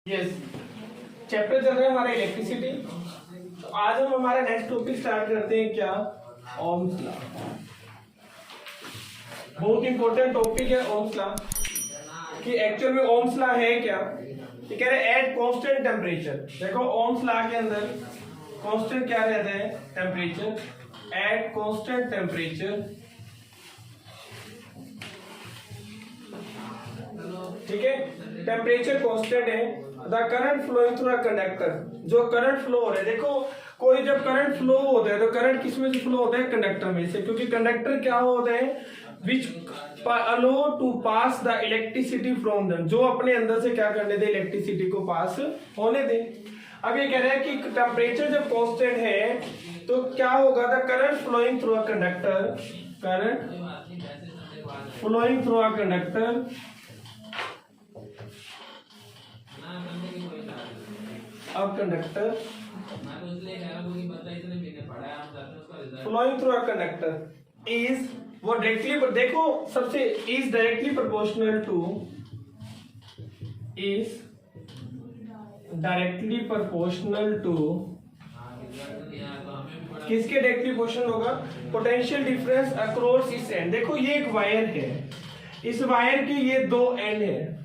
Yes, chapter चल रहा है हमारा इलेक्ट्रिसिटी। तो आज हम हमारा नेक्स्ट टॉपिक स्टार्ट करते हैं क्या, ओम्स लॉ। बहुत इंपॉर्टेंट टॉपिक है ओम्स लॉ कि एक्चुअल में ओम्स लॉ है क्या। ये कह रहे हैं एट कांस्टेंट टेम्परेचर। देखो ओम्स लॉ के अंदर कांस्टेंट क्या रहता है, टेम्परेचर। एट कांस्टेंट टेम्परेचर, ठीक है, टेम्परेचर कांस्टेंट है, the current flowing through a conductor. जो करंट फ्लो हो रहा है, देखो कोई जब करंट फ्लो होता है तो करंट किस में से फ्लो होता है, कंडक्टर में से, क्योंकि कंडक्टर क्या होते हैं, which allow to pass the electricity from them, जो अपने अंदर से क्या करने दे, इलेक्ट्रिसिटी को पास होने दे। अब ये कह रहे हैं कि टेम्परेचर जब कांस्टेंट है तो क्या होगा, the current flowing through a conductor, current flowing through a conductor flowing through a conductor is, वो डायरेक्टली, देखो सबसे, is directly proportional to, is directly proportional to, किसके डायरेक्टली प्रोपोर्शनल होगा, potential difference across its end. देखो ये एक wire है, इस वायर के ये दो एंड है,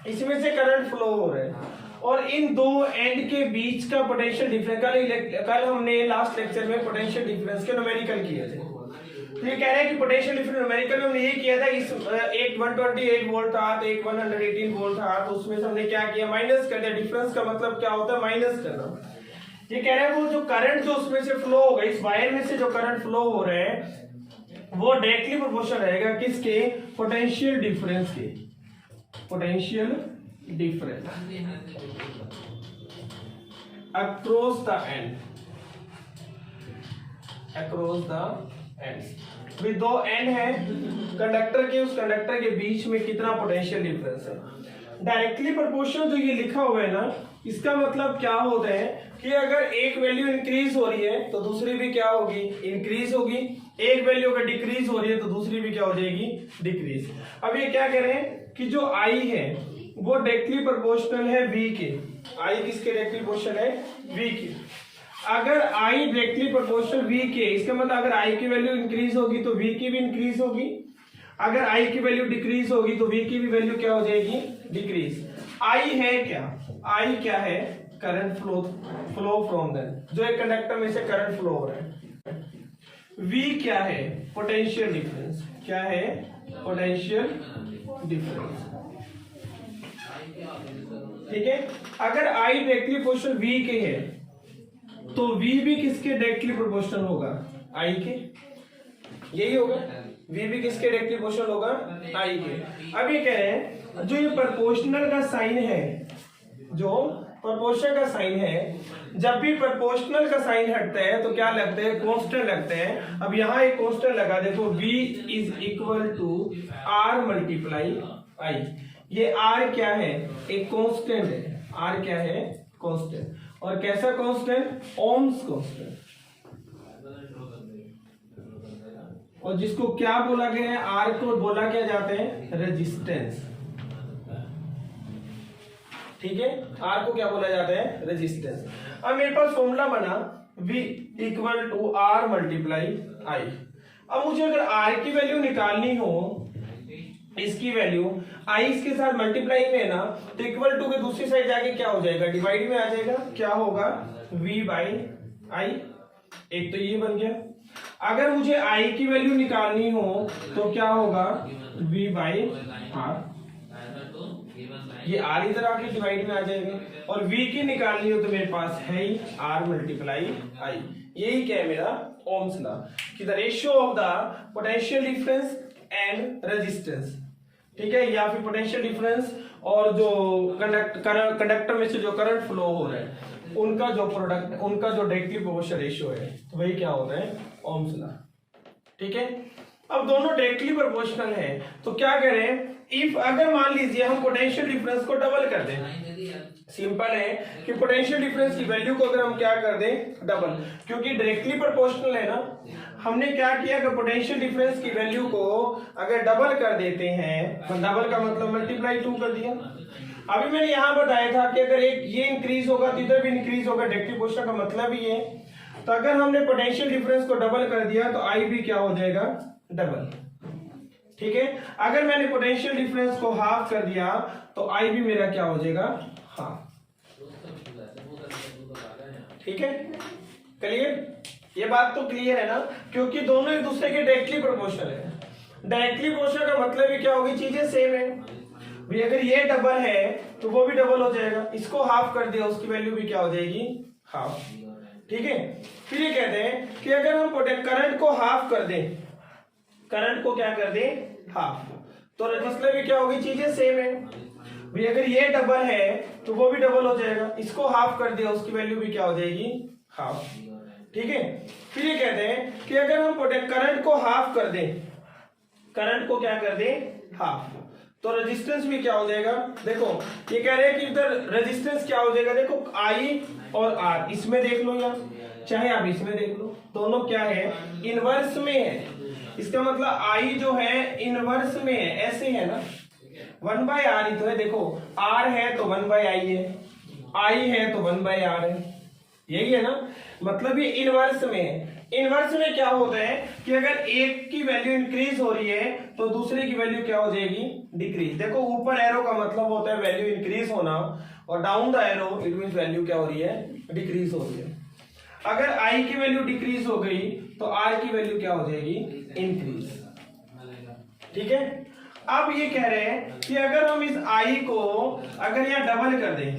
इसमें से करंट फ्लो हो रहा है और इन दो एंड के बीच का पोटेंशियल डिफरेंस, कल हमने लास्ट लेक्चर में पोटेंशियल डिफरेंस के न्यूमेरिकल किए थे। तो ये कह रहे हैं कि पोटेंशियल डिफरेंस न्यूमेरिकल में हमने ये किया था, इस एक 128 वोल्ट था तो एक 118 वोल्ट था, तो उसमें से हमने क्या किया, माइनस कर दिया। डिफरेंस का मतलब क्या होता है, माइनस करना। ये कह रहे हैं वो जो करंट जो उसमें से फ्लो होगा, इस वायर में से जो करंट फ्लो हो रहे हैं वो डायरेक्टली प्रोपोर्शनल रहेगा किसके, पोटेंशियल डिफरेंस के, potential difference across the end, across the ends. भी दो एंड है कंडक्टर के, उस कंडक्टर के बीच में कितना पोटेंशियल डिफरेंस है। डायरेक्टली प्रोपोर्शनल जो ये लिखा हुआ है ना, इसका मतलब क्या होता है कि अगर एक वैल्यू इंक्रीज हो रही है तो दूसरी भी क्या होगी, इंक्रीज होगी। एक वैल्यू अगर डिक्रीज हो रही है तो दूसरी भी क्या हो जाएगी, डिक्रीज। अब ये क्या कह रहे हैं कि जो आई है वो डायरेक्टली प्रोपोर्शनल है V के। आई किसके डायरेक्टली प्रोपोर्शनल है, V के। अगर आई डायरेक्टली प्रोपोर्शनल V के, इसका मतलब अगर आई की वैल्यू इंक्रीज होगी तो V की भी इंक्रीज होगी, अगर आई की वैल्यू डिक्रीज होगी तो V की भी वैल्यू क्या हो जाएगी, डिक्रीज। आई है क्या, आई क्या है, करंट फ्लो फ्रॉम देम, जो एक कंडक्टर में से करंट फ्लो हो रहा है। V क्या है, पोटेंशियल डिफरेंस, क्या है, पोटेंशियल डिफरेंस, ठीक है। अगर I डायरेक्टली प्रोपोर्शनल V के है तो V भी किसके डायरेक्टली प्रोपोर्शनल होगा, I के, यही होगा। V भी किसके डायरेक्टली प्रोपोर्शनल होगा, I के। अब ये कह रहे हैं जो ये प्रोपोर्शनल का साइन है, जो प्रोपोर्शनल का साइन है, जब भी प्रोपोर्शनल का साइन हटता है तो क्या लगते हैं, कांस्टेंट लगते हैं। अब यहाँ एक कांस्टेंट लगा, देखो V is equal to R multiply I। ये R क्या है, एक कांस्टेंट है, R क्या है, कांस्टेंट। और कैसा कांस्टेंट, ओम्स कांस्टेंट। और जिसको क्या बोला गया है, R को बोला क्या जाता है, रेजिस्टेंस, ठीक है। R को क्या बोला जाता है, रेजिस्टेंस। अब मेरे पास फॉर्मूला बना V equal to R multiply I। अब मुझे अगर R की वैल्यू निकालनी हो, इसकी वैल्यू I इसके साथ मल्टीप्लाई में है ना, तो इक्वल टू के दूसरी साइड जाके क्या हो जाएगा, डिवाइड में आ जाएगा, क्या होगा, V बाई I। एक तो ये बन गया। अगर मुझे I की वैल्यू निकालनी हो तो क्या होगा, V बाई R। ये R इधर आके डिवाइड में आ जाएगा, और V की निकालनी हो तो मेरे पास है ही R मल्टीप्लाई I। यही क्या है मेरा ओम्स लॉ, कि the ratio of the potential difference and resistance, ठीक है, या फिर पोटेंशियल डिफरेंस और जो कंडक्टर में से जो करंट फ्लो हो रहा है, उनका जो प्रोडक्ट, उनका जो डायरेक्टली प्रोपोर्शनल रेशियो है, तो वही क्या होता है, ओम्स लॉ, ठीक है। अब दोनों डायरेक्टली प्रोपोर्शनल है तो क्या करें, इफ अगर मान लीजिए हम पोटेंशियल डिफरेंस को डबल कर दें, सिंपल है कि पोटेंशियल डिफरेंस की वैल्यू को अगर हम क्या कर दें, डबल, क्योंकि डायरेक्टली प्रोपोर्शनल है ना। हमने क्या किया कि पोटेंशियल डिफरेंस की वैल्यू को अगर डबल कर देते हैं, तो डबल का मतलब मल्टीप्लाई 2 कर दिया। अभी मैंने यहाँ बताया था कि अगर एक ये इंक्रीज होगा तो इधर भी इंक्रीज होगा, डायरेक्टिव क्वेश्चन का मतलब ही है। तो अगर हमने पोटेंशियल डिफरेंस को डबल कर दिया तो आई भी क्या हो जाएगा, डबल। ठीक है, अगर मैंने पोटेंशियल डिफरेंस को हाफ कर दिया तो आई भी मेरा क्या हो जाएगा, हाफ। ठीक है, क्लियर? ये बात तो क्लियर है ना, क्योंकि दोनों एक दूसरे के डायरेक्टली प्रोपोर्शनल है। डायरेक्टली प्रोपोर्शनल का मतलब ये क्या होगी, चीजें सेम है भाई। अगर ये डबल है तो वो भी डबल हो जाएगा, इसको हाफ कर दिया उसकी वैल्यू भी क्या हो जाएगी, हाफ। ठीक है, फिर ये कहते हैं कि अगर हम करंट को हाफ कर दें, करंट को क्या कर दें, हाफ, तो रजिस्टर भी क्या होगी, चीजें सेम है भाई। अगर ये डबल है तो वो भी डबल हो जाएगा, इसको हाफ कर दिया उसकी वैल्यू भी क्या हो जाएगी, हाफ। ठीक है, फिर ये कहते हैं कि अगर हम करंट को हाफ कर दें, करंट को क्या कर दें, हाफ, तो रेजिस्टेंस भी क्या हो जाएगा। देखो ये कह रहे हैं कि इधर रेजिस्टेंस क्या हो जाएगा, देखो आई और आर, इसमें देख लो या चाहे आप इसमें देख लो, दोनों क्या है, इनवर्स में है। इसका मतलब आई जो है इनवर्स में है, ऐसे है ना, 1/r ही तो है। देखो r है तो 1/i है, i है तो 1/r है, यही है ना, मतलब ये इनवर्स में है। इनवर्स में क्या होता है कि अगर एक की वैल्यू इंक्रीज हो रही है तो दूसरे की वैल्यू क्या हो जाएगी, डिक्रीज। देखो ऊपर एरो का मतलब होता है वैल्यू इंक्रीज होना, और down the arrow it means value क्या हो रही है, डिक्रीज हो रही है। अगर i की वैल्यू डिक्रीज हो गई तो r की वैल्यू क्या हो जाएगी, इंक्रीज। ठीक है, अब ये कह रहे हैं कि अगर हम इस i को अगर यहाँ डबल कर दें,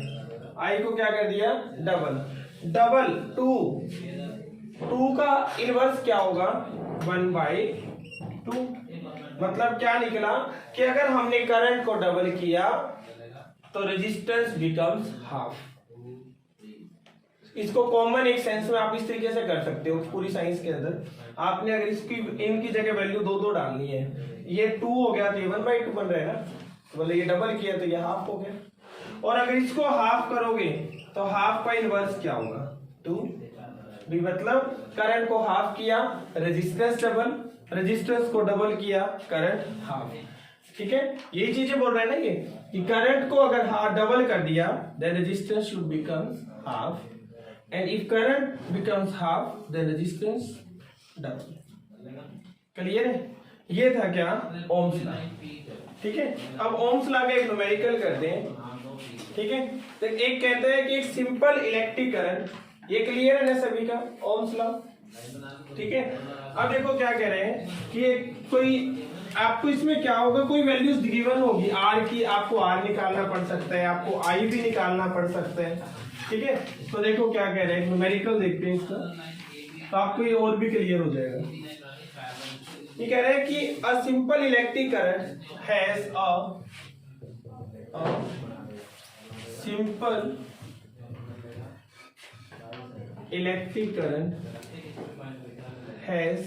i को क्या कर दिया, डबल, डबल 2 का इनवर्स क्या होगा, 1/2। मतलब क्या निकला कि अगर हमने करंट को डबल किया तो रेजिस्टेंस बिकम्स हाफ। इसको कॉमन एक सेंस में आप इस तरीके से कर सकते हो पूरी साइंस के अंदर। आपने अगर इसकी इनकी जगह वैल्यू 2 डालनी है, ये 2 हो गया तो ये 1/2 बन रहा है ना, तो मतलब ये डबल किया तो ये हाफ हो गया। और अगर इसको हाफ करोगे तो हाफ का इनवर्स क्या होगा, 2 भी। मतलब करंट को हाफ किया, रेजिस्टेंस डबल, रेजिस्टेंस को डबल किया, करंट हाफ। ठीक है, यही चीजें बोल रहे हैं ना ये, कि करंट को अगर डबल कर दिया then resistance should become half, and if current becomes half then resistance double. Clear है? ये था क्या, ओम्स लॉ। ठीक है, अब ओम्स लॉ का एक न्यूमेरिकल करते हैं। ठीक है, तो एक कहते हैं कि एक सिंपल इलेक्ट्रिक करंट, ये क्लियर है ना सभी का, ओम्स लॉ। ठीक है, अब देखो क्या कह रहे हैं कि कोई आपको इसमें क्या होगा, कोई वैल्यूज गिवन होगी आर की, आपको आर निकालना पड़ सकता है, आपको आई भी निकालना पड़ सकता है। ठीक है, तो देखो क्या कह रहे हैं, न्यूमेरिकल देखते हैं इसका, तो आपको ये और भी क्लियर हो जाएगा। ये कह रहे हैं कि a simple electric current has a simple electric current has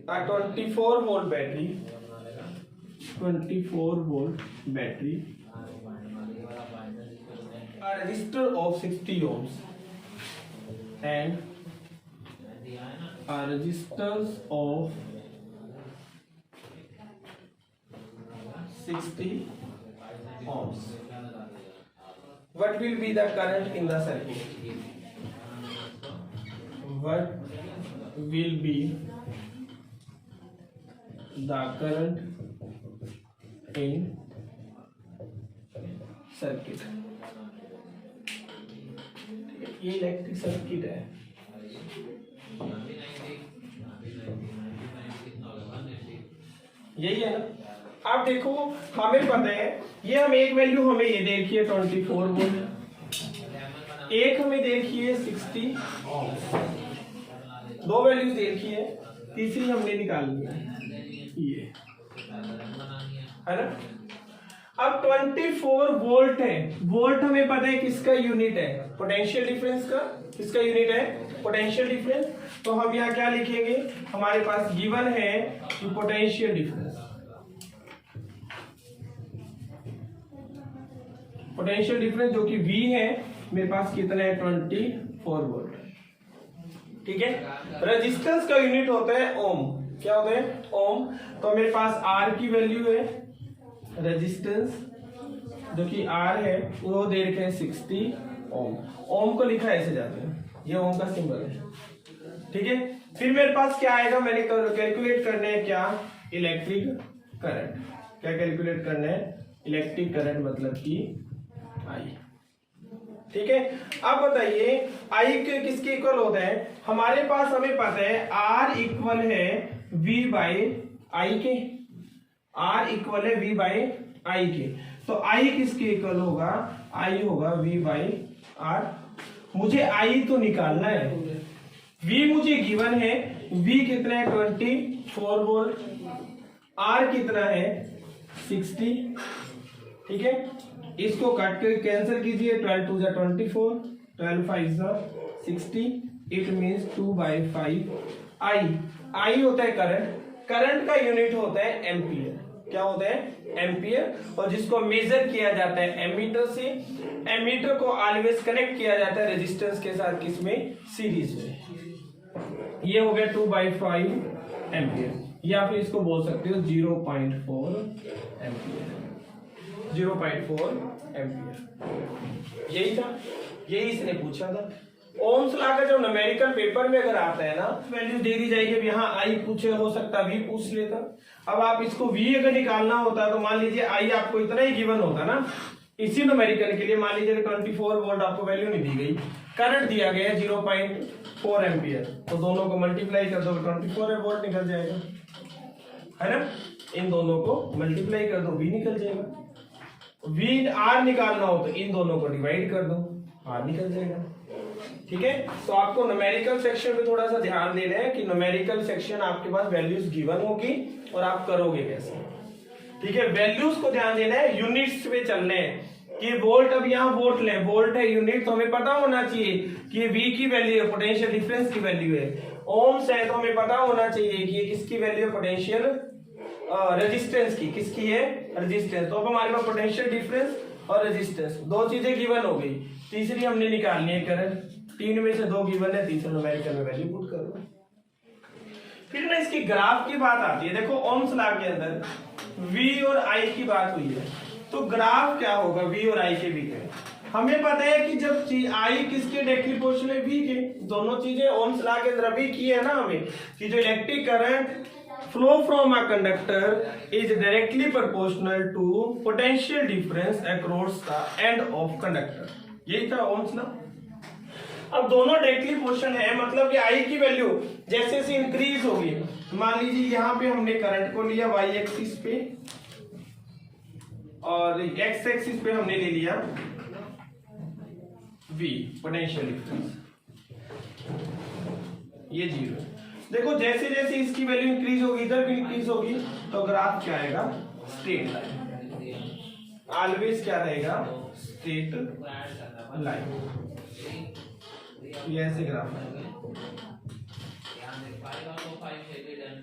a 24 volt battery, 24 volt battery, a resistor of 60 ohms, and a resistors of 60 ohms. What will be the current in the circuit? What will be the current in circuit? ये electric circuit है। यही है ना, आप देखो हमें पता है ये, हम एक वैल्यू हमें ये देखिए 24 वोल्ट, एक हमें देखिए 60 ohms, 2 वैल्यूज देखी है, तीसरी हमने निकालनी है ये, है ना। अब 24 वोल्ट है, वोल्ट हमें पता है किसका यूनिट है, पोटेंशियल डिफरेंस का किसका यूनिट है, पोटेंशियल डिफरेंस। तो हम यहाँ क्या लिखेंगे, हमारे पास गिवन है कि पोटेंशियल डिफरेंस, पोटेंशियल डिफरेंस जो कि V है, मेरे पास कितना है 24 वोल्ट। ठीक है, रेजिस्टेंस का यूनिट होता है ओम, क्या होता है, ओम। तो मेरे पास R की वैल्यू है रेजिस्टेंस, जो कि R है वो दे रखे हैं 60 ओम। ओम को लिखा ऐसे जाते हैं, ये ओम का सिंबल है, ठीक है। फिर मेरे पास क्या आएगा, मैंने कैलकुलेट करने हैं क्या, इलेक्ट्रिक करंट। क्या कैलकुलेट करना है, इलेक्ट्रिक करंट मतलब कि I, ठीक है। अब बताइए I के किसके इक्वल होता है, हमारे पास हमें पता है R इक्वल है V बाई I के, R इक्वल है V बाई I के, तो I किसके इक्वल होगा, I होगा V बाई R। मुझे I तो निकालना है, V मुझे गिवन है, V कितना है 24 वोल्ट, R कितना है 60, ठीक है। इसको कट कर कैंसिल कीजिए, 12 2 24, 12 5 60, इट मींस 2/5 I होता है करंट, करंट का यूनिट होता है एम्पियर। क्या होता है, एम्पियर, और जिसको मेजर किया जाता है एमीटर से। एमीटर को ऑलवेज कनेक्ट किया जाता है रेजिस्टेंस के साथ, किसमें, सीरीज में। ये हो गया 2/5 एम्पियर, या फिर इसको बोल सकते हो 0.4 एम्पियर, 0.4 एम्पियर। यही था, यही इसने पूछा था। ओम्स लॉ का जब न्यूमेरिकल पेपर में अगर आता है ना, वैल्यू दे दी जाएगी। अब यहाँ आई पूछे, हो सकता V पूछ लेता। अब आप इसको V अगर निकालना होता तो मान लीजिए आई आपको इतना ही गिवन होता ना, इसी न्यूमेरिकल के लिए मान लीजिए 24 वोल्ट आपको वैल्यू नहीं दी गई, करंट दिया गया 0.4 एम्पियर, तो दोनों को मल्टीप्लाई कर दो 24 वोल्ट निकल जाएगा, है ना। इन दोनों को मल्टीप्लाई कर दो, V निकल जाएगा। V R निकालना हो तो इन दोनों को डिवाइड कर दो, R निकल जाएगा, ठीक है। तो आपको न्यूमेरिकल सेक्शन पे थोड़ा सा ध्यान देना है कि न्यूमेरिकल सेक्शन आपके पास वैल्यूज गिवन होगी और आप करोगे कैसे, ठीक है। वैल्यूज को ध्यान देना है, यूनिट्स पे चलने हैं कि वोल्ट, अब यहाँ वोल्ट लें, वोल्ट है यूनिट, तो हमें पता होना चाहिए कि ये V की वैल्यू है, पोटेंशियल डिफरेंस की वैल्यू है। ओम्स है तो हमें पता होना चाहिए कि ये किसकी वैल्यू है, पोटेंशियल रेजिस्टेंस की, किसकी है, रेजिस्टेंस। तो अब हमारे पास पोटेंशियल डिफरेंस और रेजिस्टेंस, दो चीजें गिवन हो गई, तीसरी हमने निकालनी है करंट। 3 में से 2 गिवन है, तीसरा न्यूमेरिकल में वैल्यू पुट कर दो। फिर ना इसकी ग्राफ की बात आती है। देखो ओम्स लॉ के अंदर V और I की बात हुई है, तो ग्राफ क्या होगा V और I के बीच में। हमें पता है कि जब I किसके डायरेक्टली प्रोपोर्शनल है, V के, दोनों चीजें ओम्स लॉ के अंदर अभी की है ना हमें, कि जो electric current flow from a conductor is directly proportional to potential difference across the end of conductor। यही था ओम्स लॉ। अब दोनों डायरेक्टली प्रोपोर्शनल है, मतलब कि I की वैल्यू जैसे जैसे इंक्रीज होगी, मान लीजिए यहाँ पे हमने करंट को लिया y एक्सिस पे और x एक्सिस पे हमने ले लिया V, पोटेंशियल डिफरेंस, ये 0। देखो जैसे जैसे इसकी वैल्यू इंक्रीज होगी, इधर भी इंक्रीज होगी, तो ग्राफ क्या आएगा, स्ट्रेट लाइन। ऑलवेज क्या रहेगा, स्ट्रेट लाइन, ये ऐसे ग्राफ आएगा,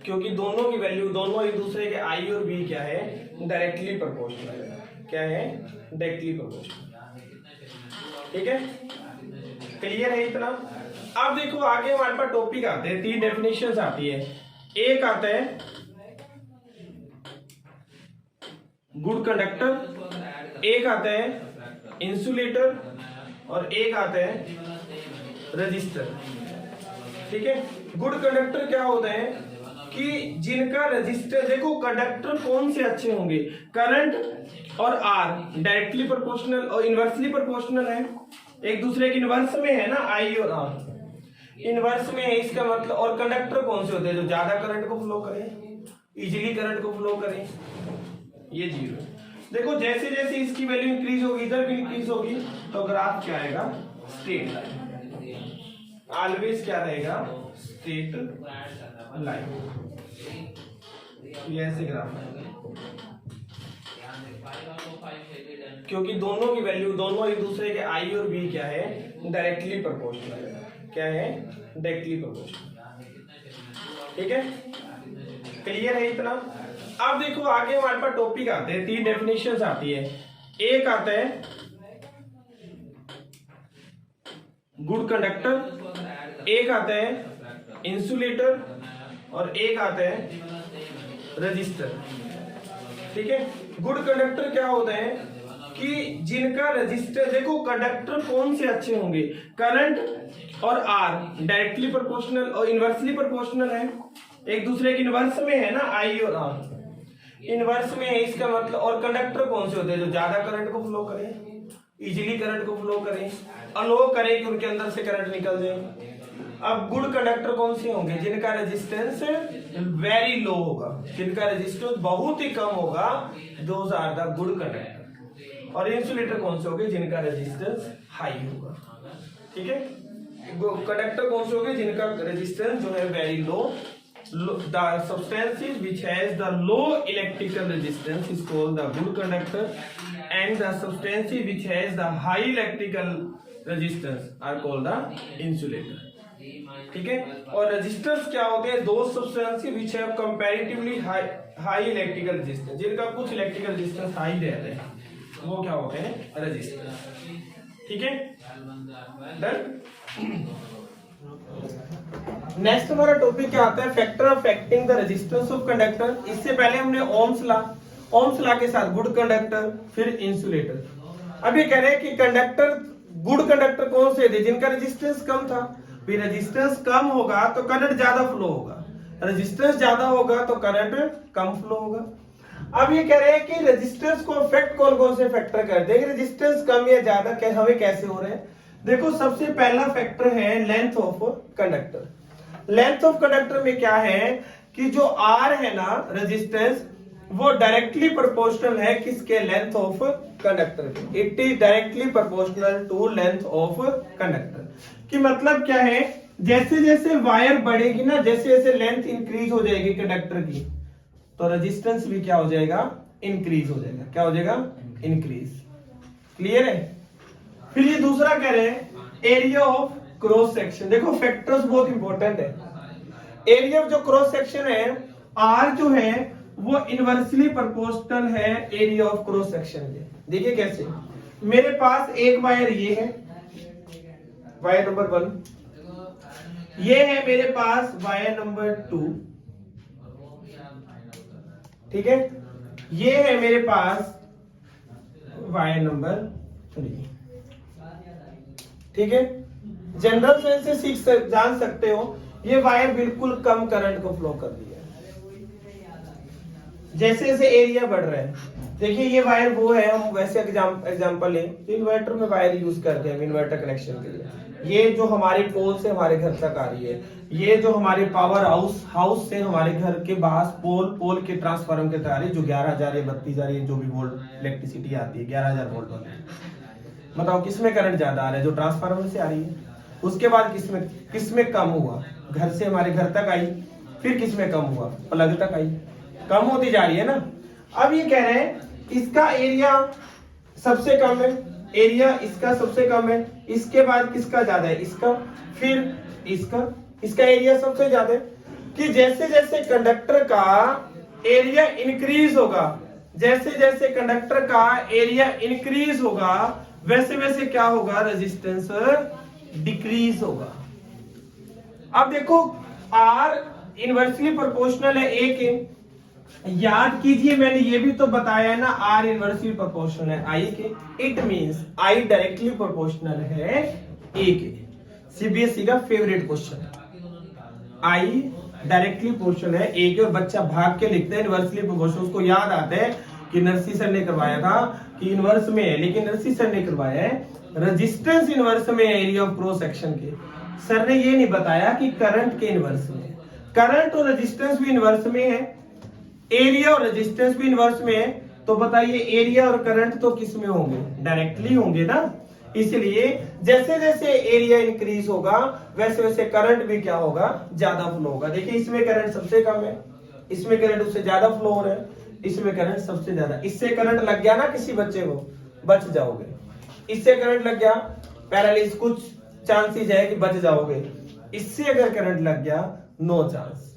क्योंकि दोनों की वैल्यू, दोनों एक दूसरे के I और V क्या है, डायरेक्टली प्रोपोर्शनल है। क्या है, डायरेक्टली प्रोपोर्शनल, ठीक है। क्लियर है इतना। अब देखो आगे हमारे पास टॉपिक आते हैं, 3 डेफिनेशंस आती है। एक आता है गुड कंडक्टर, एक आता है इंसुलेटर और एक आता है रजिस्टर, ठीक है। गुड कंडक्टर क्या होता है कि जिनका रजिस्टर, देखो कंडक्टर कौन से अच्छे होंगे, करंट और R डायरेक्टली प्रोपोर्शनल और इनवर्सली प्रोपोर्शनल है, एक दूसरे के इनवर्स में है ना, I और R इनवर्स में है, इसका मतलब। और कंडक्टर कौन से होते हैं, जो ज्यादा करंट को फ्लो करें, इजीली करंट को फ्लो करें, ये 0। देखो जैसे जैसे इसकी वैल्यू इंक्रीज होगी, इधर भी इंक्रीज होगी, तो ग्राफ क्या आएगा, स्ट्रेट लाइन। ऑलवेज क्या रहेगा, स्ट्रेट लाइन, ये ऐसे ग्राफ आएगा, क्योंकि दोनों की वैल्यू, दोनों एक दूसरे के I और V क्या है, डायरेक्टली प्रोपोर्शनल है। क्या है, डायरेक्टली प्रोपोर्शनल, ठीक है। क्लियर है इतना। अब देखो आगे हमारे पास टॉपिक आते हैं, 3 डेफिनेशंस आती है। एक आता है गुड कंडक्टर, एक आता है इंसुलेटर और एक आता है रजिस्टर, ठीक है। गुड कंडक्टर क्या होता है कि जिनका रजिस्टर, देखो कंडक्टर कौन से अच्छे होंगे, करंट और आर डायरेक्टली प्रोपोर्शनल और इनवर्सली प्रोपोर्शनल है, एक दूसरे के इनवर्स में है ना, आई और आर इनवर्स में है, इसका मतलब। और कंडक्टर कौन से होते हैं, जो ज्यादा करंट को फ्लो करें, इजीली करंट को फ्लो करें, अलो करें कि उनके अंदर से करंट निकल जाए। अब गुड कंडक्टर कौन से होंगे, जिनका रेजिस्टेंस वेरी लो होगा, जिनका रेजिस्टेंस बहुत ही कम होगा, those are the good conductor. और इंसुलेटर कौन से होंगे, जिनका रेजिस्टेंस हाई होगा। ठीक है, कंडक्टर कौन से होंगे, जिनका रेजिस्टेंस जो है very low. The substances which has the low electrical resistance is called the good conductor, and the substances which has the high electrical resistance are called the insulator. ठीक है, और रेजिस्टेंस क्या होते हैं, दो substances which have comparatively high electrical resistance, जिनका कुछ electrical resistance high रहते हैं, वो क्या होते हैं, रेजिस्टेंस। ठीक है, डन। नेक्स्ट हमारा टॉपिक क्या आता है, factor affecting the resistance of conductor. इससे पहले हमने ओम्स लॉ के साथ गुड कंडक्टर, फिर इंसुलेटर। अब ये कह रहे हैं कि कंडक्टर, गुड कंडक्टर कौन से थे, जिनका रेजिस्टेंस कम था। भी रेजिस्टेंस कम होगा तो करंट ज्यादा फ्लो होगा, रेजिस्टेंस ज्यादा होगा तो करंट कम फ्लो होगा। अब ये कह रहे हैं कि रेजिस्टेंस को अफेक्ट कौन कौन से फैक्टर करते हैं, रेजिस्टेंस कम या ज्यादा हमें कैसे हो रहे हैं। देखो, सबसे पहला फैक्टर है length of conductor. Length of conductor में क्या है कि जो आर है ना रेजिस्टेंस, वो डायरेक्टली प्रोपोर्शनल है किसके, लेंथ ऑफ कंडक्टर के। It is directly proportional to length of conductor. कि मतलब क्या है, जैसे जैसे वायर बढ़ेगी ना, जैसे जैसे लेंथ इंक्रीज हो जाएगी कंडक्टर की, तो रेजिस्टेंस भी क्या हो जाएगा, इंक्रीज हो जाएगा। क्या हो जाएगा, इंक्रीज। क्लियर है। फिर ये दूसरा कह रहे हैं एरिया ऑफ क्रॉस सेक्शन। देखो, फैक्टर्स बहुत इंपॉर्टेंट है। एरिया ऑफ जो क्रॉस सेक्शन है, आर जो है वो इनवर्सली प्रोपोर्शनल है एरिया ऑफ क्रॉस सेक्शन के। देखिए कैसे, मेरे पास एक वायर ये है, वायर नंबर 1, ये है मेरे पास वायर नंबर 2, ठीक है, ये है मेरे पास वायर नंबर 3। ठीक है, जनरल सेंस से जान सकते हो, ये वायर बिल्कुल कम करंट को फ्लो कर दिया है। जैसे जैसे एरिया बढ़ रहा है, देखिए ये वायर वो है, हम वैसे एग्जांपल लें, इन्वर्टर में वायर यूज करते हैं इन्वर्टर कनेक्शन के लिए। ये जो हमारे पोल से हमारे घर तक आ रही है, ये जो हमारे पावर हाउस से हमारे घर के बाहर पोल के ट्रांसफार्मर के तार, जो 11,000 या 32,000 जो भी वोल्ट इलेक्ट्रिसिटी आती है, 11,000 वोल्ट वाली, बताओ किसमें करंट ज्यादा आ रहा है, जो ट्रांसफार्मर से आ रही है। उसके बाद किसमें कम हुआ, घर से हमारे घर तक आई, फिर किसमें कम हुआ, प्लग तक आई, कम होती जा रही है ना। अब ये कह रहे हैं इसका एरिया सबसे कम है, एरिया इसका सबसे कम है, इसके बाद किसका ज्यादा है, इसका, फिर इसका एरिया सबसे ज्यादा है। कि जैसे जैसे कंडक्टर का एरिया इंक्रीज होगा, जैसे जैसे कंडक्टर का एरिया इंक्रीज होगा, वैसे वैसे क्या होगा, रेजिस्टेंस डिक्रीज होगा। अब देखो, आर इनवर्सली प्रोपोर्शनल है ए के, याद कीजिए मैंने ये भी तो बताया ना, आर इनवर्सली प्रोपोर्शनल है आई के। It means I directly proportional है ए के। सीबीएसई का favourite question, I directly proportional है ए के, और बच्चा भाग के लिखते हैं इनवर्सली प्रोपोर्शनल। उसको याद आता है कि नरसी सर ने करवाया था कि इनवर्स में है, लेकिन नरसी सर ने करवाया है रेजिस्टेंस इनवर्स में है एरिया ऑफ क्रॉस सेक्शन के। सर ने ये नहीं बताया कि करंट के इनवर्स में। करंट और रेजिस्टेंस भी इनवर्स में है, एरिया और रेजिस्टेंस भी इनवर्स में है, तो बताइए एरिया और करंट तो किस में होंगे, डायरेक्टली होंगे ना। इसलिए जैसे जैसे एरिया इंक्रीज होगा, वैसे वैसे करंट भी क्या होगा, ज्यादा फ्लो होगा। देखिए, इसमें करंट सबसे कम है, इसमें करंट उससे ज्यादा फ्लो हो रहा है, इसमें करंट सबसे ज्यादा। इससे करंट लग गया ना किसी बच्चे को, बच जाओगे। इससे करंट लग गया, पैरालिसिस, कुछ चांसेस है कि बच जाओगे। इससे अगर करंट लग गया, नो चांस,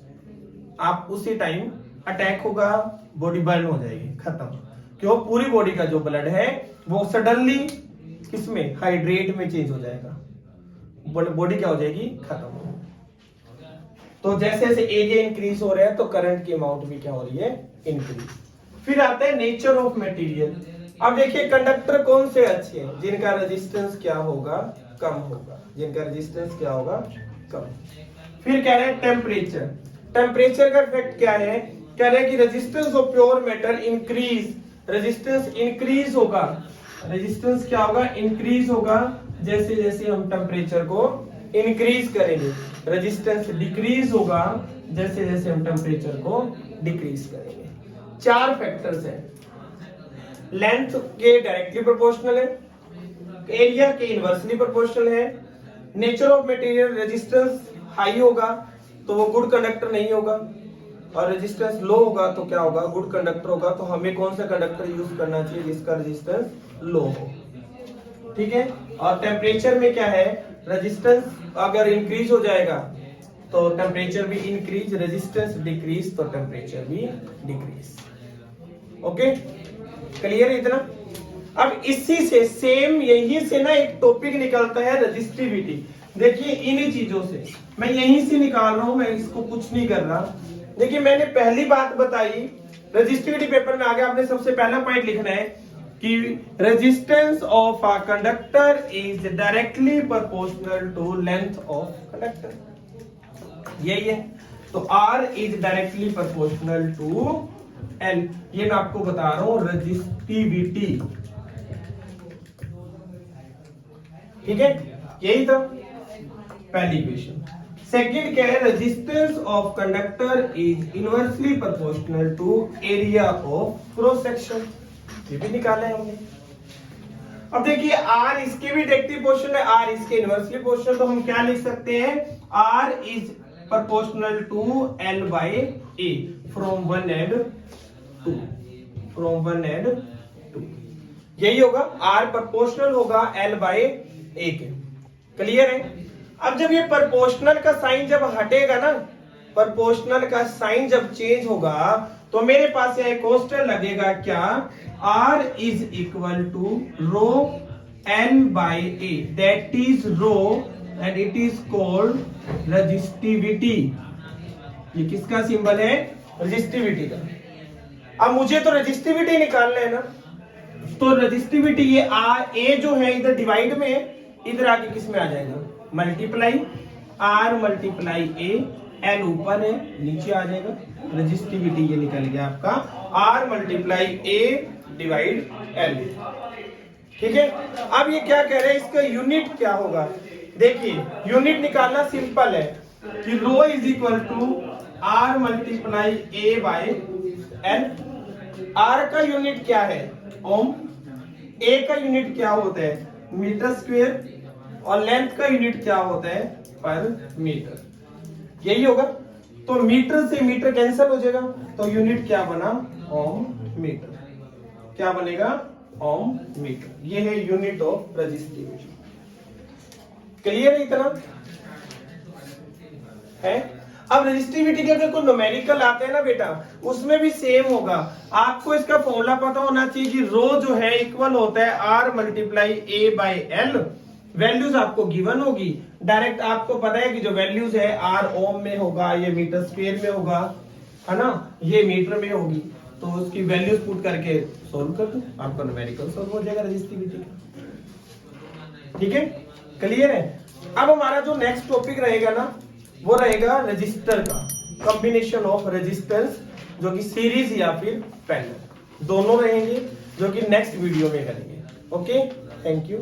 आप उसी टाइम अटैक होगा, बॉडी बर्न हो जाएगी, खत्म। क्यों, पूरी बॉडी का जो ब्लड है वो सडनली किसमें, हाइड्रेट में चेंज हो जाएगा, बॉडी क्या हो जाएगी, खत्म। तो जैसे जैसे एरिया इंक्रीज हो रहा है तो करंट की अमाउंट भी क्या हो रही है, इंक्रीज। फिर आता है नेचर ऑफ मटेरियल। अब देखिए कंडक्टर कौन से अच्छे हैं, जिनका रेजिस्टेंस क्या होगा, कम होगा, जिनका रेजिस्टेंस क्या होगा, कम। फिर कह रहे हैं टेम्परेचर। टेम्परेचर का इफेक्ट क्या है, कह रहे हैं कि resistance of pure metal increase, resistance increase होगा, रेजिस्टेंस क्या होगा, इंक्रीज होगा जैसे जैसे हम टेम्परेचर को इंक्रीज करेंगे, रेजिस्टेंस डिक्रीज होगा जैसे जैसे हम टेम्परेचर को डिक्रीज करेंगे। 4 फैक्टर्स हैं, लेंथ के डायरेक्टली प्रोपोर्शनल है, एरिया के इनवर्सली प्रोपोर्शनल है, nature of material, resistance high होगा तो वो गुड कंडक्टर नहीं होगा, और रेजिस्टेंस लो होगा तो क्या होगा, गुड कंडक्टर होगा। तो हमें कौन सा कंडक्टर यूज करना चाहिए, जिसका रेजिस्टेंस लो हो, ठीक है। और टेम्परेचर में क्या है, रेजिस्टेंस अगर इंक्रीज हो जाएगा तो टेम्परेचर भी इंक्रीज, रेजिस्टेंस डिक्रीज तो टेम्परेचर भी डिक्रीज। ओके, क्लियर है इतना। अब इसी से सेम यही से ना एक टॉपिक निकलता है रेजिस्टिविटी। देखिए इन्हीं चीजों से मैं यहीं से निकाल रहा हूं, मैं इसको कुछ नहीं कर रहा। देखिए मैंने पहली बात बताई, रेजिस्टिविटी पेपर में आगे आपने सबसे पहला पॉइंट लिखना है कि resistance of a conductor is directly proportional to length of conductor, यही है। तो R is directly proportional to L, ये मैं आपको बता रहा हूं रेजिस्टिविटी, ठीक है, यही था पहली इक्वेशन। सेकंड क्या है, resistance of conductor is inversely proportional to area of cross section, ये भी निकाला है हमने। अब देखिए R इसके भी डायरेक्टली प्रोपोर्शनल है, R इसके इनवर्सली प्रोपोर्शनल, तो हम क्या लिख सकते हैं, R is proportional to L by A from one and two, from one and two, यही होगा, R प्रोपोर्शनल होगा L by A के, क्लियर है। अब जब ये प्रोपोर्शनल का साइन जब हटेगा ना, प्रोपोर्शनल का साइन जब चेंज होगा तो मेरे पास यहाँ कांस्टेंट लगेगा क्या, R is equal to rho L by A, that is rho and it is called resistivity. ये किसका सिंबल है, रेजिस्टिविटी का। अब मुझे तो रेजिस्टिविटी निकालना है ना, तो रेजिस्टिविटी ये A जो है इधर डिवाइड में, इधर आके किस में आ जाएगा, multiply R multiply A, L ऊपर है नीचे आ जाएगा, रेजिस्टिविटी ये निकल गया आपका R multiply A divide L, ठीक है। अब ये क्या कह रहे हैं, इसका यूनिट क्या होगा, देखिए यूनिट निकालना सिंपल है कि rho is equal to R multiply A by L। R का यूनिट क्या है, ओम, A का यूनिट क्या होता है, मीटर स्क्वायर, और लेंथ का यूनिट क्या होता है, पर मीटर, यही होगा। तो मीटर से मीटर कैंसिल हो जाएगा, तो यूनिट क्या बना, ओम मीटर, क्या बनेगा, ओम मीटर, ये है यूनिट ऑफ रेजिस्टिविटी। क्लियर है इतना है। अब रेजिस्टिविटी के अगर कोई न्यूमेरिकल आते हैं ना बेटा, उसमें भी सेम होगा। आपको इसका फॉर्मूला पता होना चाहिए कि रो जो है इक्वल होता है R multiply A by L, values आपको गिवन होगी, डायरेक्ट आपको पता है कि जो वैल्यूज है R ओम में होगा, ये मीटर स्क्वायर में होगा, है ना, ये मीटर में होगी, तो उसकी वैल्यूज पुट करके सोल्व कर दो, आपका न्यूमेरिकल सोल्व हो जाएगा रेजिस्टिविटी का, ठीक है, क्लियर है। अब हमारा जो नेक्स्ट टॉपिक रहेगा ना, वो रहेगा रजिस्टर का, कॉम्बिनेशन ऑफ रेजिस्टेंस, जो कि सीरीज या फिर पैरेलल दोनों रहेंगे, जो कि नेक्स्ट वीडियो में करेंगे। Okay, thank you.